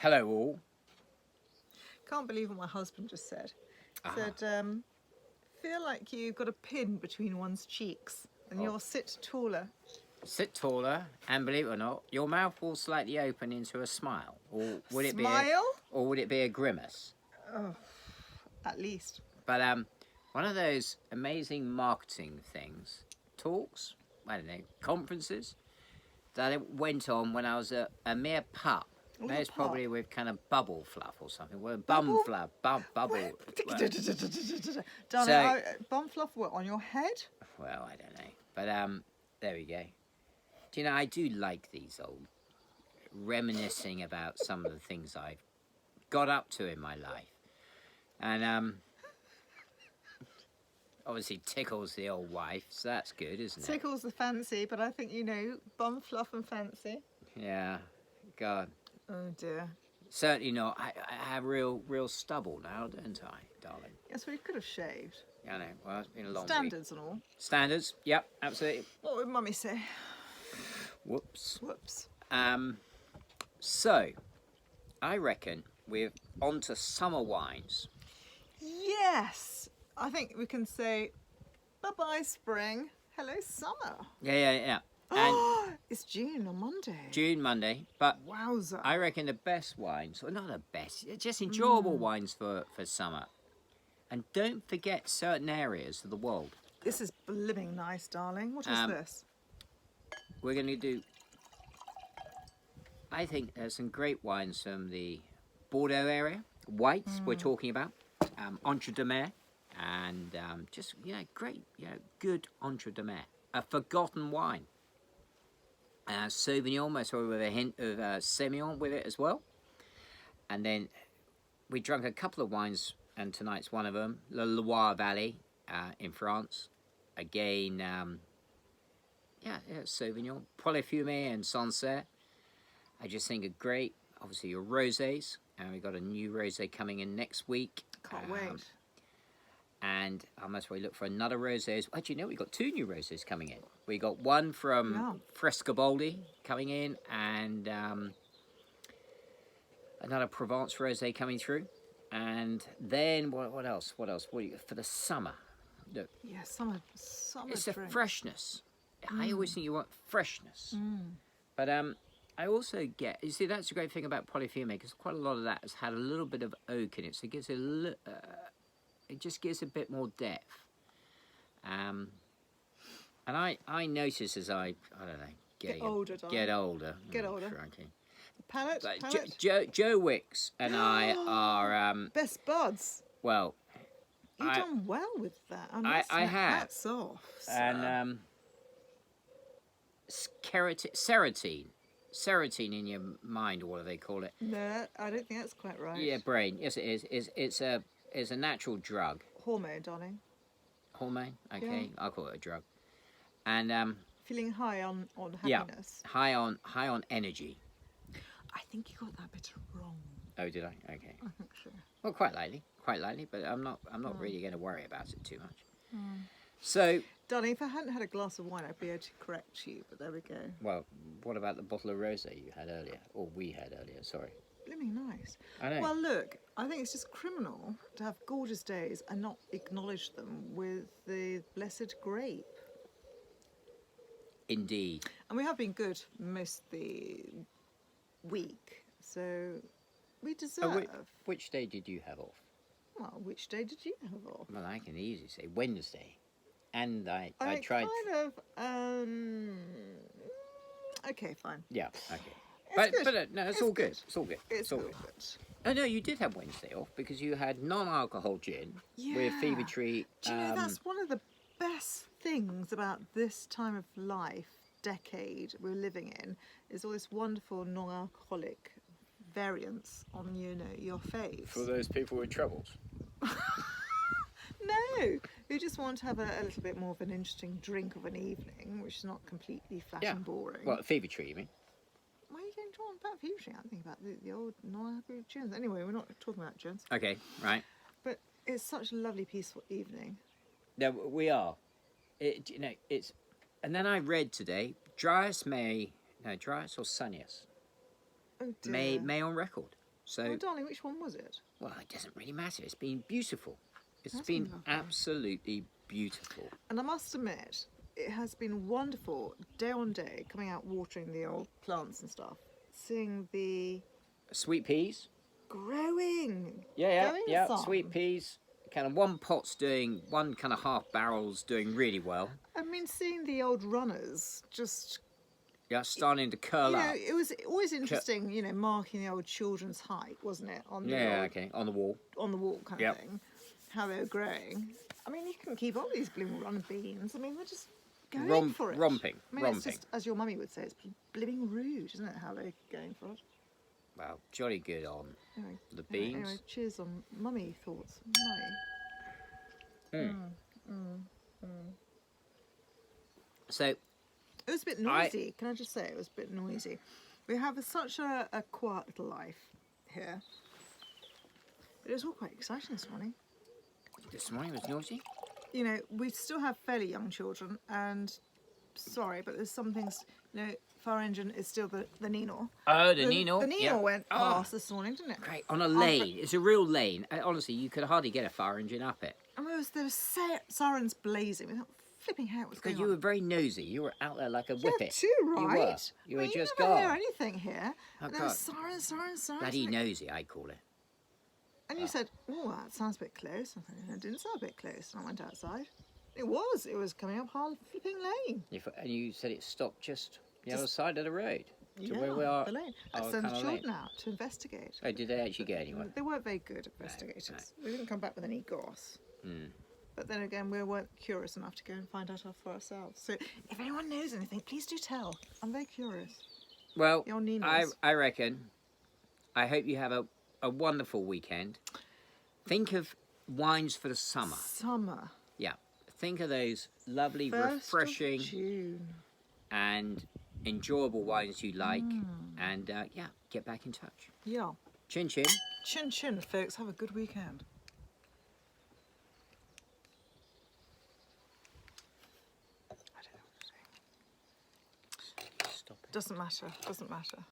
Hello all. Can't believe what my husband just said. Ah. Said, feel like you've got a pin between one's cheeks and you'll sit taller. Sit taller, and believe it or not, your mouth will slightly open into a smile, or would it Smile? be a grimace? Oh, at least. But one of those amazing marketing things, talks, I don't know, conferences that it went on when I was a mere pup. Most probably with kind of bubble fluff or something. Well, bum fluff, bubble. Darling, bum fluff what, on your head? Well, I don't know. But there we go. Do you know, I do like these old reminiscing about some of the things I've got up to in my life. And obviously tickles the old wife, so that's good, isn't it? Tickles the fancy, but I think, bum fluff and fancy. Yeah, God. Oh dear. Certainly not. I have real stubble now, don't I, darling? Yes, well, you could have shaved. Yeah, I know. Well, it's been a long week. Standards and all. Standards, yep, absolutely. What would Mummy say? Whoops. Whoops. So, I reckon we're on to summer wines. Yes! I think we can say, bye-bye spring, hello summer. Yeah. And it's June on Monday. June, Monday. But wowza. I reckon the best wines, or not the best, just enjoyable wines for summer. And don't forget certain areas of the world. This is blimmin' nice, darling. What is this? We're going to do, I think there's some great wines from the Bordeaux area. Whites we're talking about. Entre de Mer. And just, great, good Entre de Mer. A forgotten wine. Sauvignon, most probably with a hint of Semillon with it as well. And then we drank a couple of wines, and tonight's one of them. The Loire Valley in France. Again, Sauvignon. Polyfumé and Sancerre. I just think are great. Obviously your rosés. And we've got a new rosé coming in next week. Can't wait. And I must probably look for another rosé. Actually, no, we've got two new rosés coming in. We got one from Frescobaldi coming in, and another Provence rosé coming through. And then what else? What for the summer? Look, yeah, summer. It's drink. the freshness. I always think you want freshness. But I also get. You see, that's the great thing about Polyfumé, because quite a lot of that has had a little bit of oak in it, so it gives it just gives a bit more depth. And I notice as I don't know, get older, darling. Get older. The palate. Joe Wicks and I are best buds. Well, you've done well with that. I have. Hats off. So. And serotonin in your mind, or what do they call it? No, I don't think that's quite right. Yeah, brain. Yes, it is. It's a natural drug. Hormone, darling. Hormone? Okay, yeah. I'll call it a drug. And feeling high on happiness. Yeah, high on energy. I think you got that bit wrong. Oh, did I? Okay. I think so. Well, quite lightly, but I'm not really going to worry about it too much. So, darling, if I hadn't had a glass of wine, I'd be able to correct you. But there we go. Well, what about the bottle of rosé you had earlier, or we had earlier? Sorry. Blooming nice. I know. Well, look, I think it's just criminal to have gorgeous days and not acknowledge them with the blessed grape. Indeed. And we have been good most of the week, so we deserve. Which day did you have off? Well, which day did you have off? Well, I can easily say Wednesday. And I tried. Kind of. Okay, fine. Yeah. Okay. But No, it's all good. It's all good. It's all good. Oh no, you did have Wednesday off because you had non-alcohol gin with Fever Tree. Do you know that's one of the best things about this time of life, decade we're living in, is all this wonderful non-alcoholic variants on your faves. For those people with troubles. No, who just want to have a little bit more of an interesting drink of an evening, which is not completely flat and boring. Well, Fever Tree, you mean? Why are you getting drawn about Fever Tree? I'm thinking about the old non-alcoholic gins. Anyway, we're not talking about gins. Okay, right. But it's such a lovely, peaceful evening. No, we are. It's. And then I read today, driest or sunniest? Oh dear. May on record. So, Oh, darling, which one was it? well, it doesn't really matter. It's been beautiful. It's That's been been lovely. absolutely beautiful. And I must admit, it has been wonderful day on day coming out watering the old plants and stuff, seeing the Sweet peas. growing. Yeah, going yeah. some. Sweet peas. Kind of one kind of half barrel's doing really well. I mean, seeing the old runners just, Yeah, starting to curl up. it was always interesting, marking the old children's height, wasn't it? On the Yeah, old, okay, on the wall. on the wall kind Yep. of thing, how they were growing. I mean, you can keep all these blooming running beans. I mean, they're just going for it. Romping, I mean, romping. it's just, as your mummy would say, it's blooming rude, isn't it, how they're going for it? Well, jolly good on Anyway, the beans. Anyway, cheers on mummy thoughts. Mummy. So, It was a bit noisy. Can I just say it was a bit noisy? We have such a quiet little life here. But it was all quite exciting this morning. this morning was noisy. We still have fairly young children, and sorry, but there's some things. Fire engine is still the Nino. Oh, the Nino. The Nino yeah. went past this morning, didn't it? Great. On a lane. It's a real lane. Honestly, you could hardly get a fire engine up it. And there was sirens blazing. We thought, flipping how it was going Because you on. were very nosy. You were out there like a Yeah, whippet. too right. You were just you never hear gone. anything here. Oh, And there was God. sirens. Bloody nosy, I call it. And you said, oh, that sounds a bit close. I thought, it didn't sound a bit close. And I went outside. It was coming up half flipping lane. And you said it stopped just the Just- other side of the road. To Yeah, where we are. the lane. I our sent the kind of lane. children out to investigate. Oh, did they actually get anywhere? They weren't very good investigators. They didn't come back with any goss. Mm. But then again, we weren't curious enough to go and find out for ourselves. So if anyone knows anything, please do tell. I'm very curious. Well, Your Ninos. I reckon. I hope you have a wonderful weekend. Think of wines for the summer. Summer. Yeah. Think of those lovely, 1st refreshing, of June. and enjoyable wines you like. And get back in touch. Yeah. Chin chin. Chin chin, folks. Have a good weekend. I don't know what to say. Stop it. Doesn't matter.